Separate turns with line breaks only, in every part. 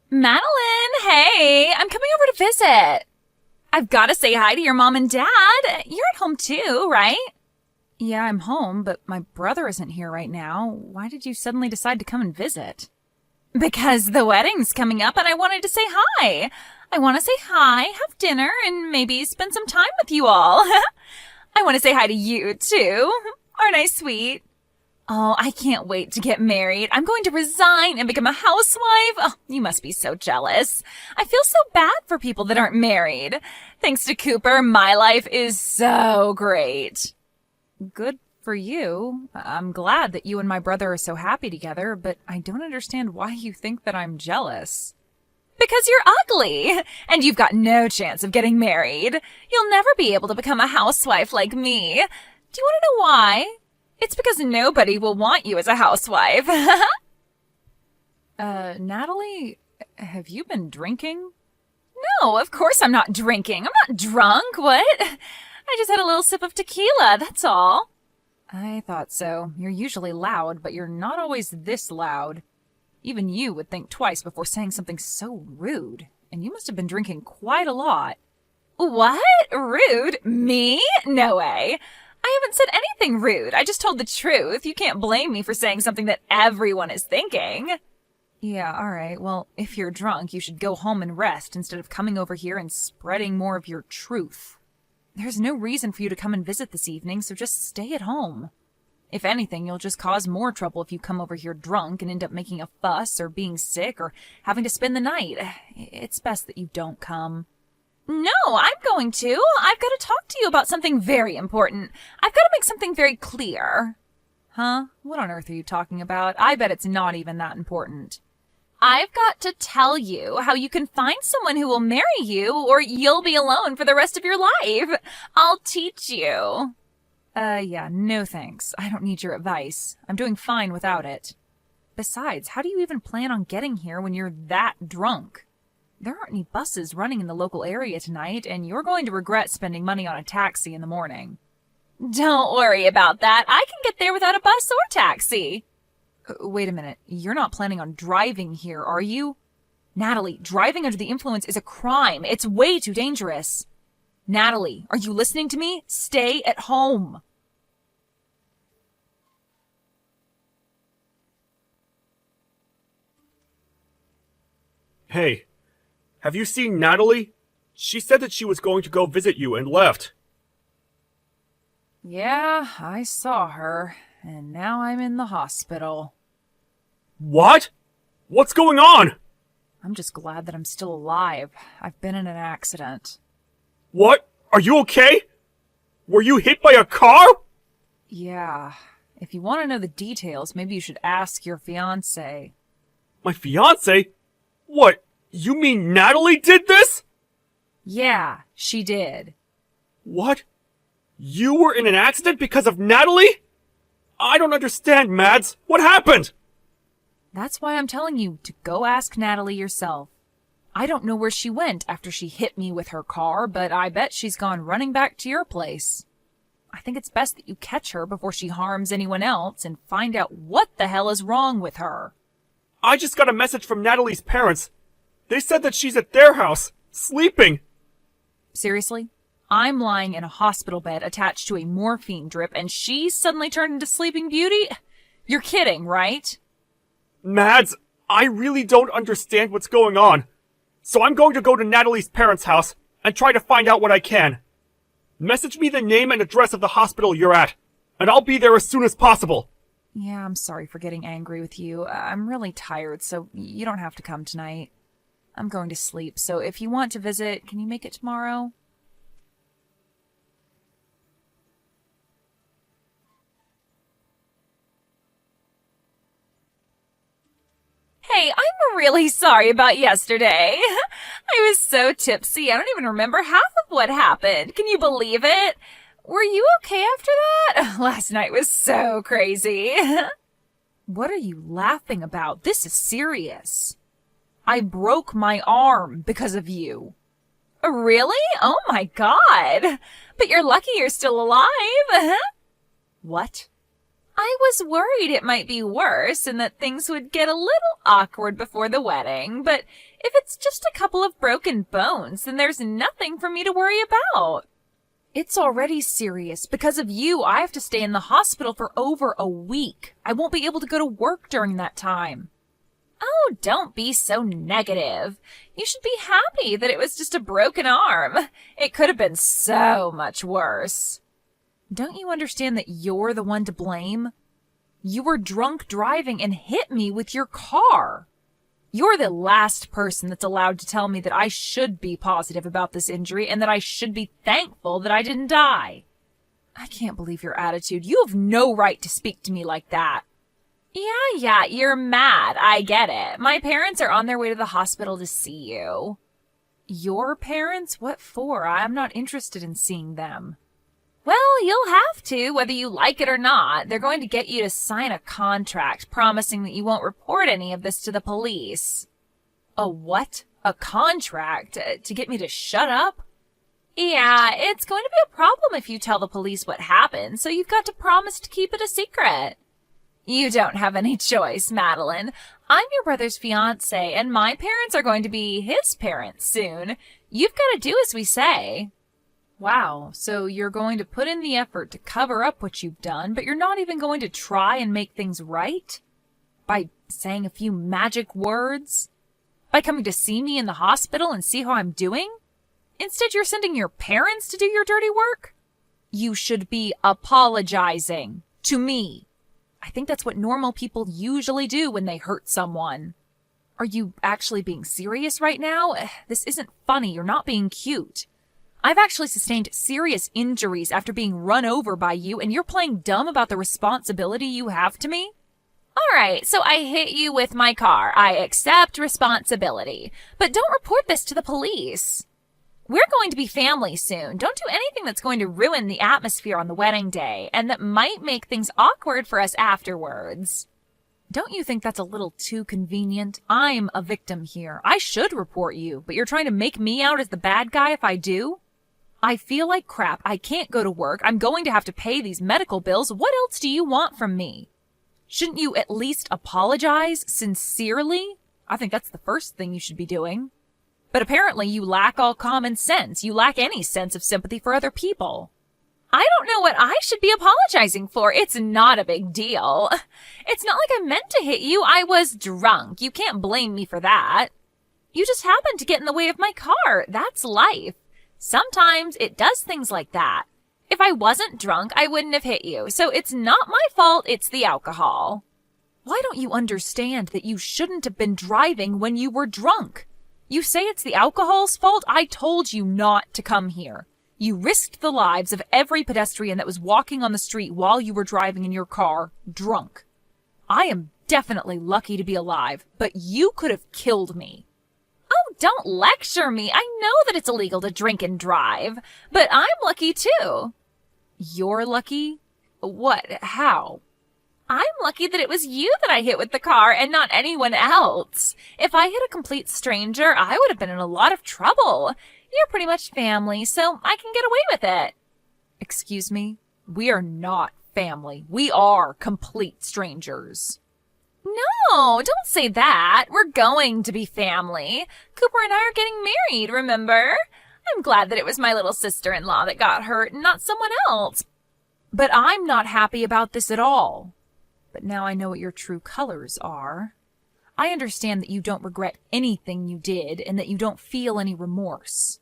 Madeline, hey, I'm coming over to visit. I've got to say hi to your mom and dad. You're at home too, right? Yeah, I'm home, but my brother isn't here right now. Why did you suddenly decide to come and visit? Because the wedding's coming up and I wanted to say hi. I want to say hi, have dinner, and maybe spend some time with you all. I want to say hi to you too. Aren't I sweet? Oh, I can't wait to get married. I'm going to resign and become a housewife. Oh, you must be so jealous. I feel so bad for people that aren't married. Thanks to Cooper, my life is so great. Good for you. I'm glad that you and my brother are so happy together, but I don't understand why you think that I'm jealous. Because you're ugly, and you've got no chance of getting married. You'll never be able to become a housewife like me. Do you want to know why? It's because nobody will want you as a housewife. Natalie, have you been drinking? No, of course I'm not drinking. I'm not drunk, what? I just had a little sip of tequila, that's all. I thought so. You're usually loud, but you're not always this loud. Even you would think twice before saying something so rude, and you must have been drinking quite a lot. What? Rude? Me? No way. I haven't said anything rude. I just told the truth. You can't blame me for saying something that everyone is thinking. Yeah, all right. Well, if you're drunk, you should go home and rest instead of coming over here and spreading more of your truth. There's no reason for you to come and visit this evening, so just stay at home. If anything, you'll just cause more trouble if you come over here drunk and end up making a fuss or being sick or having to spend the night. It's best that you don't come. No, I'm going to. I've got to talk to you about something very important. I've got to make something very clear. Huh? What on earth are you talking about? I bet it's not even that important. I've got to tell you how you can find someone who will marry you or you'll be alone for the rest of your life. I'll teach you. Yeah, no thanks. I don't need your advice. I'm doing fine without it. Besides, how do you even plan on getting here when you're that drunk? There aren't any buses running in the local area tonight, and you're going to regret spending money on a taxi in the morning. Don't worry about that. I can get there without a bus or taxi. Wait a minute. You're not planning on driving here, are you? Natalie, driving under the influence is a crime. It's way too dangerous. Natalie, are you listening to me? Stay at home.
Hey, have you seen Natalie? She said that she was going to go visit you and left.
Yeah, I saw her, and now I'm in the hospital.
What? What's going on?
I'm just glad that I'm still alive. I've been in an accident.
What? Are you okay? Were you hit by a car?
Yeah. If you want to know the details, maybe you should ask your fiancée.
My fiancé? What? You mean Natalie did this?
Yeah, she did.
What? You were in an accident because of Natalie? I don't understand, Mads. What happened?
That's why I'm telling you to go ask Natalie yourself. I don't know where she went after she hit me with her car, but I bet she's gone running back to your place. I think it's best that you catch her before she harms anyone else and find out what the hell is wrong with her.
I just got a message from Natalie's parents. They said that she's at their house, sleeping.
Seriously? I'm lying in a hospital bed attached to a morphine drip and she suddenly turned into Sleeping Beauty? You're kidding, right?
Mads, I really don't understand what's going on. So I'm going to go to Natalie's parents' house and try to find out what I can. Message me the name and address of the hospital you're at, and I'll be there as soon as possible.
Yeah, I'm sorry for getting angry with you. I'm really tired, so you don't have to come tonight. I'm going to sleep, so if you want to visit, can you make it tomorrow? Hey, I'm really sorry about yesterday. I was so tipsy, I don't even remember half of what happened. Can you believe it? Were you okay after that? Last night was so crazy. What are you laughing about? This is serious. I broke my arm because of you. Really? Oh my God. But you're lucky you're still alive. What? I was worried it might be worse and that things would get a little awkward before the wedding, but if it's just a couple of broken bones, then there's nothing for me to worry about. It's already serious. Because of you, I have to stay in the hospital for over a week. I won't be able to go to work during that time. Oh, don't be so negative. You should be happy that it was just a broken arm. It could have been so much worse. Don't you understand that you're the one to blame? You were drunk driving and hit me with your car. You're the last person that's allowed to tell me that I should be positive about this injury and that I should be thankful that I didn't die. I can't believe your attitude. You have no right to speak to me like that. Yeah, you're mad. I get it. My parents are on their way to the hospital to see you. Your parents? What for? I'm not interested in seeing them. Well, you'll have to, whether you like it or not. They're going to get you to sign a contract promising that you won't report any of this to the police. A what? A contract? To get me to shut up? Yeah, it's going to be a problem if you tell the police what happened, so you've got to promise to keep it a secret. You don't have any choice, Madeline. I'm your brother's fiancée, and my parents are going to be his parents soon. You've got to do as we say. Wow, so you're going to put in the effort to cover up what you've done, but you're not even going to try and make things right? By saying a few magic words? By coming to see me in the hospital and see how I'm doing? Instead, you're sending your parents to do your dirty work? You should be apologizing to me. I think that's what normal people usually do when they hurt someone. Are you actually being serious right now? This isn't funny. You're not being cute. I've actually sustained serious injuries after being run over by you, and you're playing dumb about the responsibility you have to me? All right, so I hit you with my car. I accept responsibility. But don't report this to the police. We're going to be family soon. Don't do anything that's going to ruin the atmosphere on the wedding day and that might make things awkward for us afterwards. Don't you think that's a little too convenient? I'm a victim here. I should report you, but you're trying to make me out as the bad guy if I do? I feel like crap. I can't go to work. I'm going to have to pay these medical bills. What else do you want from me? Shouldn't you at least apologize sincerely? I think that's the first thing you should be doing. But apparently you lack all common sense. You lack any sense of sympathy for other people. I don't know what I should be apologizing for. It's not a big deal. It's not like I meant to hit you. I was drunk. You can't blame me for that. You just happened to get in the way of my car. That's life. Sometimes it does things like that. If I wasn't drunk, I wouldn't have hit you. So it's not my fault. It's the alcohol. Why don't you understand that you shouldn't have been driving when you were drunk? You say it's the alcohol's fault? I told you not to come here. You risked the lives of every pedestrian that was walking on the street while you were driving in your car, drunk. I am definitely lucky to be alive, but you could have killed me. Oh, don't lecture me. I know that it's illegal to drink and drive, but I'm lucky too. You're lucky? What? How? I'm lucky that it was you that I hit with the car and not anyone else. If I hit a complete stranger, I would have been in a lot of trouble. You're pretty much family, so I can get away with it. Excuse me? We are not family. We are complete strangers. No, don't say that. We're going to be family. Cooper and I are getting married, remember? I'm glad that it was my little sister-in-law that got hurt and not someone else. But I'm not happy about this at all. But now I know what your true colors are. I understand that you don't regret anything you did and that you don't feel any remorse.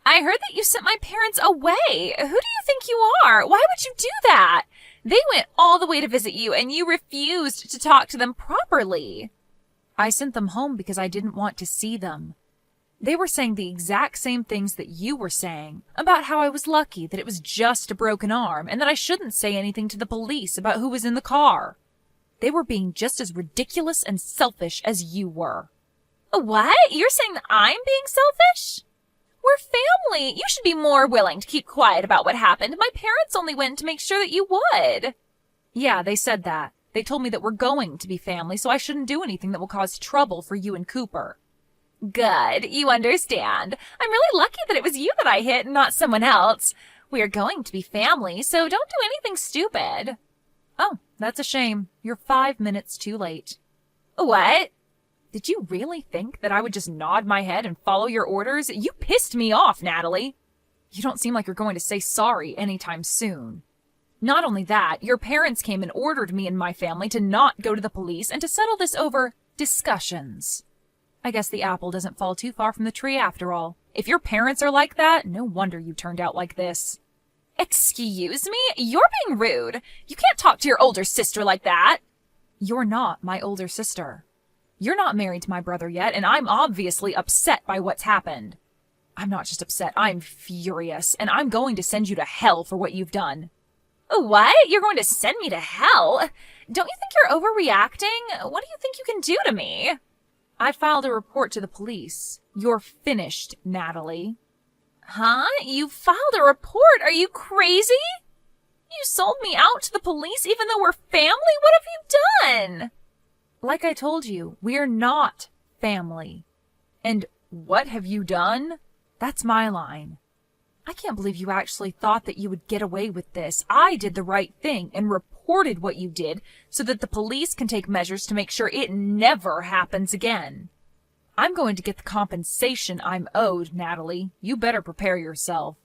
I heard that you sent my parents away. Who do you think you are? Why would you do that? They went all the way to visit you and you refused to talk to them properly. I sent them home because I didn't want to see them. They were saying the exact same things that you were saying, about how I was lucky, that it was just a broken arm, and that I shouldn't say anything to the police about who was in the car. They were being just as ridiculous and selfish as you were. What? You're saying that I'm being selfish? We're family. You should be more willing to keep quiet about what happened. My parents only went to make sure that you would. Yeah, they said that. They told me that we're going to be family, so I shouldn't do anything that will cause trouble for you and Cooper. Good, you understand. I'm really lucky that it was you that I hit and not someone else. We are going to be family, so don't do anything stupid. Oh, that's a shame. You're 5 minutes too late. What? Did you really think that I would just nod my head and follow your orders? You pissed me off, Natalie. You don't seem like you're going to say sorry anytime soon. Not only that, your parents came and ordered me and my family to not go to the police and to settle this over discussions. I guess the apple doesn't fall too far from the tree after all. If your parents are like that, no wonder you turned out like this. Excuse me? You're being rude. You can't talk to your older sister like that. You're not my older sister. You're not married to my brother yet, and I'm obviously upset by what's happened. I'm not just upset, I'm furious, and I'm going to send you to hell for what you've done. What? You're going to send me to hell? Don't you think you're overreacting? What do you think you can do to me? I filed a report to the police. You're finished, Natalie. Huh? You filed a report? Are you crazy? You sold me out to the police even though we're family? What have you done? Like I told you, we're not family. And what have you done? That's my line. I can't believe you actually thought that you would get away with this. I did the right thing and reported what you did so that the police can take measures to make sure it never happens again. I'm going to get the compensation I'm owed, Natalie. You better prepare yourself.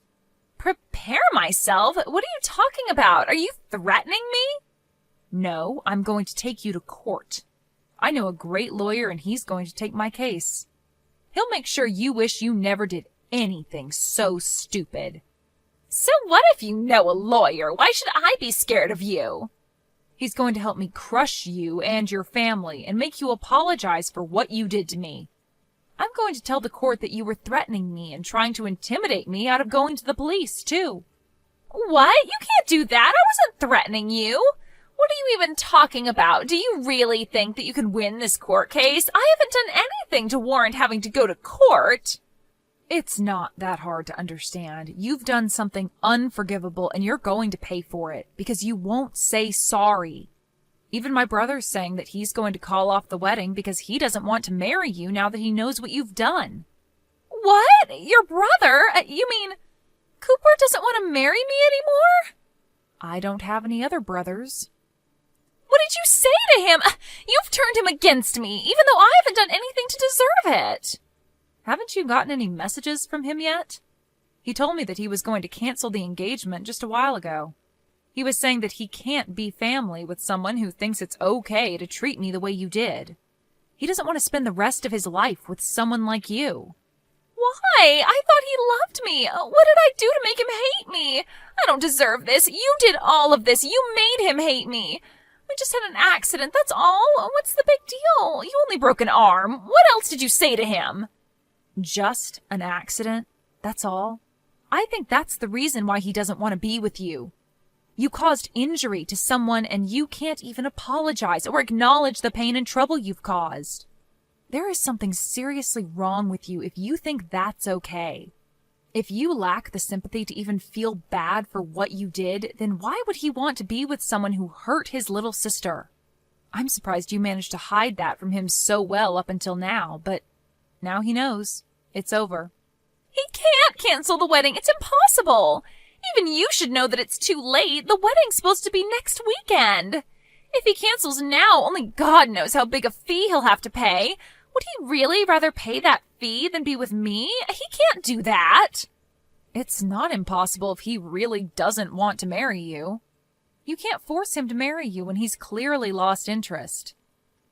Prepare myself? What are you talking about? Are you threatening me? No, I'm going to take you to court. I know a great lawyer and he's going to take my case. He'll make sure you wish you never did anything so stupid. So what if you know a lawyer? Why should I be scared of you? He's going to help me crush you and your family and make you apologize for what you did to me. I'm going to tell the court that you were threatening me and trying to intimidate me out of going to the police, too. What? You can't do that. I wasn't threatening you. What are you even talking about? Do you really think that you can win this court case? I haven't done anything to warrant having to go to court. It's not that hard to understand. You've done something unforgivable and you're going to pay for it because you won't say sorry. Even my brother's saying that he's going to call off the wedding because he doesn't want to marry you now that he knows what you've done. What? Your brother? You mean Cooper doesn't want to marry me anymore? I don't have any other brothers. What did you say to him? You've turned him against me, even though I haven't done anything to deserve it. Haven't you gotten any messages from him yet? He told me that he was going to cancel the engagement just a while ago. He was saying that he can't be family with someone who thinks it's okay to treat me the way you did. He doesn't want to spend the rest of his life with someone like you. Why? I thought he loved me. What did I do to make him hate me? I don't deserve this. You did all of this. You made him hate me. We just had an accident, that's all. What's the big deal? You only broke an arm. What else did you say to him? Just an accident? That's all? I think that's the reason why he doesn't want to be with you. You caused injury to someone and you can't even apologize or acknowledge the pain and trouble you've caused. There is something seriously wrong with you if you think that's okay. If you lack the sympathy to even feel bad for what you did, then why would he want to be with someone who hurt his little sister? I'm surprised you managed to hide that from him so well up until now, but now he knows. It's over. He can't cancel the wedding. It's impossible. Even you should know that it's too late. The wedding's supposed to be next weekend. If he cancels now, only God knows how big a fee he'll have to pay. Would he really rather pay that fee than be with me? He can't do that. It's not impossible if he really doesn't want to marry you. You can't force him to marry you when he's clearly lost interest.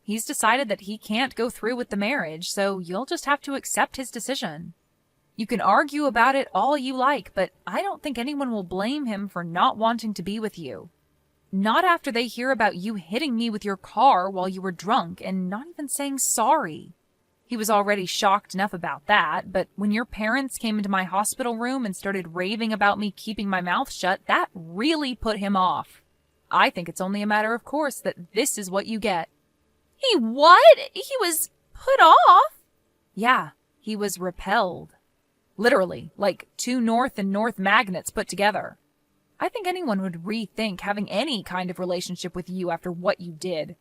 He's decided that he can't go through with the marriage, so you'll just have to accept his decision. You can argue about it all you like, but I don't think anyone will blame him for not wanting to be with you. Not after they hear about you hitting me with your car while you were drunk and not even saying sorry. He was already shocked enough about that, but when your parents came into my hospital room and started raving about me keeping my mouth shut, that really put him off. I think it's only a matter of course that this is what you get. He what? He was put off? Yeah, he was repelled. Literally, like two north and north magnets put together. I think anyone would rethink having any kind of relationship with you after what you did.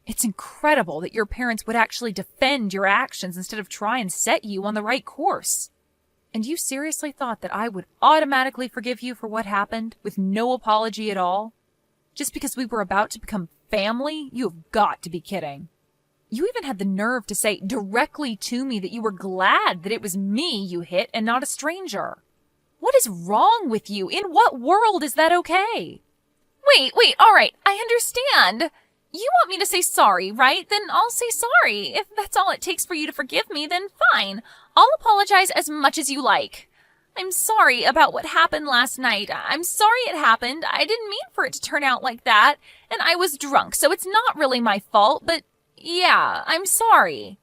It's incredible that your parents would actually defend your actions instead of try and set you on the right course. And you seriously thought that I would automatically forgive you for what happened with no apology at all? Just because we were about to become family? You have got to be kidding. You even had the nerve to say directly to me that you were glad that it was me you hit and not a stranger. What is wrong with you? In what world is that okay? Wait, all right, I understand. You want me to say sorry, right? Then I'll say sorry. If that's all it takes for you to forgive me, then fine. I'll apologize as much as you like. I'm sorry about what happened last night. I'm sorry it happened. I didn't mean for it to turn out like that. And I was drunk, so it's not really my fault, but yeah, I'm sorry.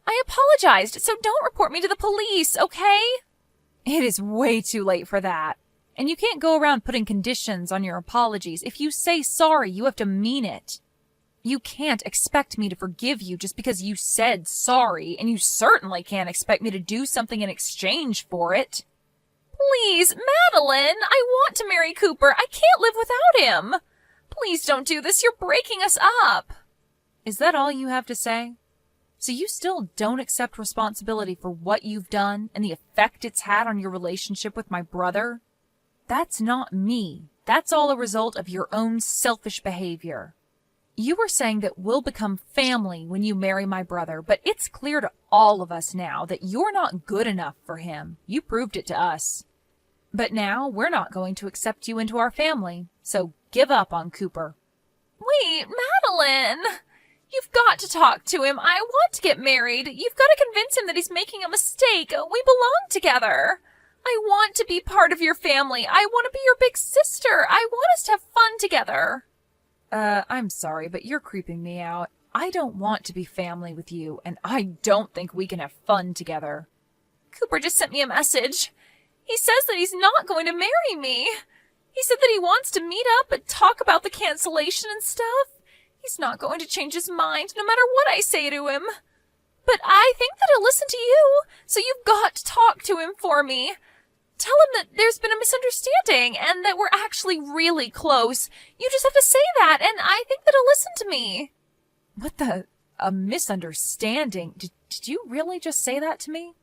I apologized, so don't report me to the police, okay? It is way too late for that. And you can't go around putting conditions on your apologies. If you say sorry, you have to mean it. You can't expect me to forgive you just because you said sorry, and you certainly can't expect me to do something in exchange for it. Please, Madeline, I want to marry Cooper. I can't live without him. Please don't do this. You're breaking us up. Is that all you have to say? So you still don't accept responsibility for what you've done and the effect it's had on your relationship with my brother? That's not me. That's all a result of your own selfish behavior. You were saying that we'll become family when you marry my brother, but it's clear to all of us now that you're not good enough for him. You proved it to us. But now we're not going to accept you into our family, so give up on Cooper. Wait, Madeline! You've got to talk to him. I want to get married. You've got to convince him that he's making a mistake. We belong together. I want to be part of your family. I want to be your big sister. I want us to have fun together. I'm sorry, but you're creeping me out. I don't want to be family with you, and I don't think we can have fun together. Cooper just sent me a message. He says that he's not going to marry me. He said that he wants to meet up and talk about the cancellation and stuff. He's not going to change his mind no matter what I say to him. But I think that he'll listen to you, so you've got to talk to him for me. Tell him that there's been a misunderstanding and that we're actually really close. You just have to say that, and I think that he'll listen to me. What a misunderstanding? Did you really just say that to me?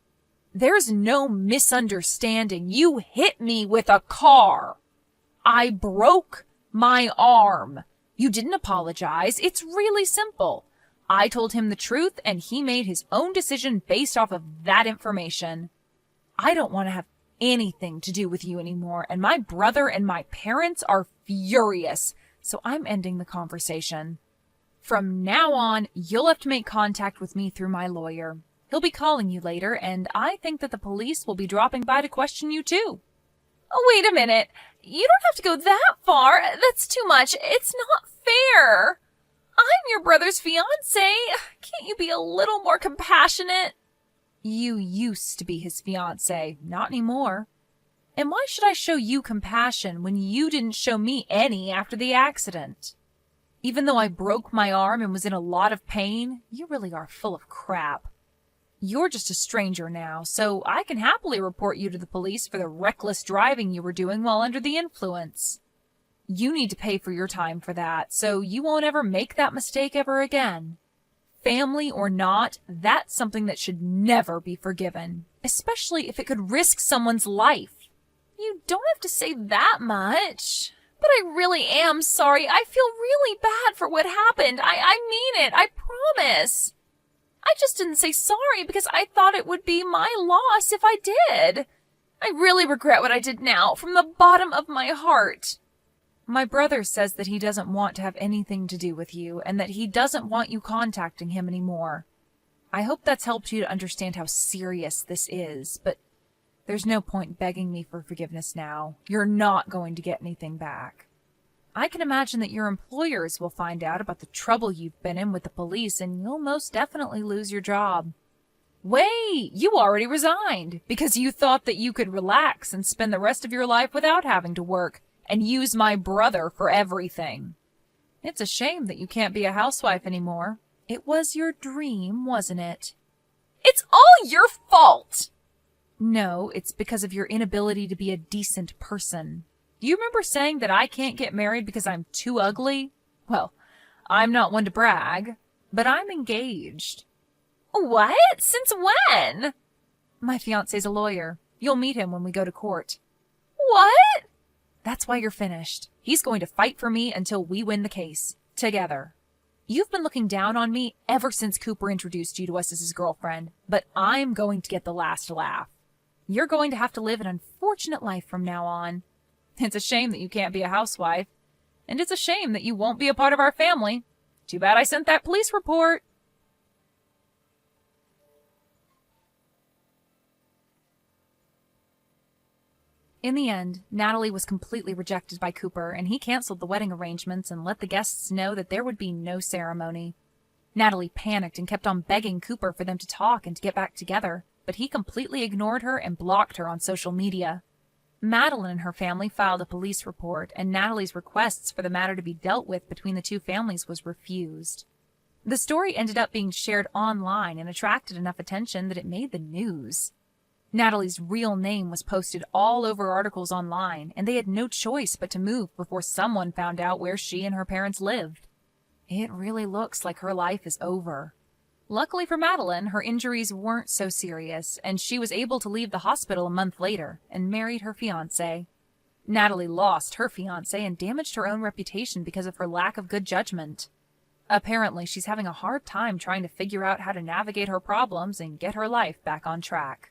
There's no misunderstanding. You hit me with a car. I broke my arm. You didn't apologize. It's really simple. I told him the truth, and he made his own decision based off of that information. I don't want to have anything to do with you anymore, and my brother and my parents are furious, so I'm ending the conversation. From now on, you'll have to make contact with me through my lawyer. He'll be calling you later, and I think that the police will be dropping by to question you too. Oh, wait a minute. You don't have to go that far. That's too much. It's not fair. I'm your brother's fiancée. Can't you be a little more compassionate? You used to be his fiancée, not anymore. And why should I show you compassion when you didn't show me any after the accident? Even though I broke my arm and was in a lot of pain, you really are full of crap. You're just a stranger now, so I can happily report you to the police for the reckless driving you were doing while under the influence. You need to pay for your time for that, so you won't ever make that mistake ever again. Family or not, that's something that should never be forgiven, especially if it could risk someone's life. You don't have to say that much. But I really am sorry. I feel really bad for what happened. I mean it. I promise. I just didn't say sorry because I thought it would be my loss if I did. I really regret what I did now, from the bottom of my heart. My brother says that he doesn't want to have anything to do with you, and that he doesn't want you contacting him anymore. I hope that's helped you to understand how serious this is, but there's no point begging me for forgiveness now. You're not going to get anything back. I can imagine that your employers will find out about the trouble you've been in with the police, and you'll most definitely lose your job. Wait, you already resigned because you thought that you could relax and spend the rest of your life without having to work and use my brother for everything. It's a shame that you can't be a housewife anymore. It was your dream, wasn't it? It's all your fault! No, it's because of your inability to be a decent person. Do you remember saying that I can't get married because I'm too ugly? Well, I'm not one to brag, but I'm engaged. What? Since when? My fiancé's a lawyer. You'll meet him when we go to court. What? That's why you're finished. He's going to fight for me until we win the case. Together. You've been looking down on me ever since Cooper introduced you to us as his girlfriend, but I'm going to get the last laugh. You're going to have to live an unfortunate life from now on. It's a shame that you can't be a housewife, and it's a shame that you won't be a part of our family. Too bad I sent that police report. In the end, Natalie was completely rejected by Cooper, and he canceled the wedding arrangements and let the guests know that there would be no ceremony. Natalie panicked and kept on begging Cooper for them to talk and to get back together, but he completely ignored her and blocked her on social media. Madeline and her family filed a police report, and Natalie's requests for the matter to be dealt with between the two families was refused. The story ended up being shared online and attracted enough attention that it made the news. Natalie's real name was posted all over articles online, and they had no choice but to move before someone found out where she and her parents lived. It really looks like her life is over. Luckily for Madeline, her injuries weren't so serious, and she was able to leave the hospital a month later and married her fiancé. Natalie lost her fiancé and damaged her own reputation because of her lack of good judgment. Apparently, she's having a hard time trying to figure out how to navigate her problems and get her life back on track.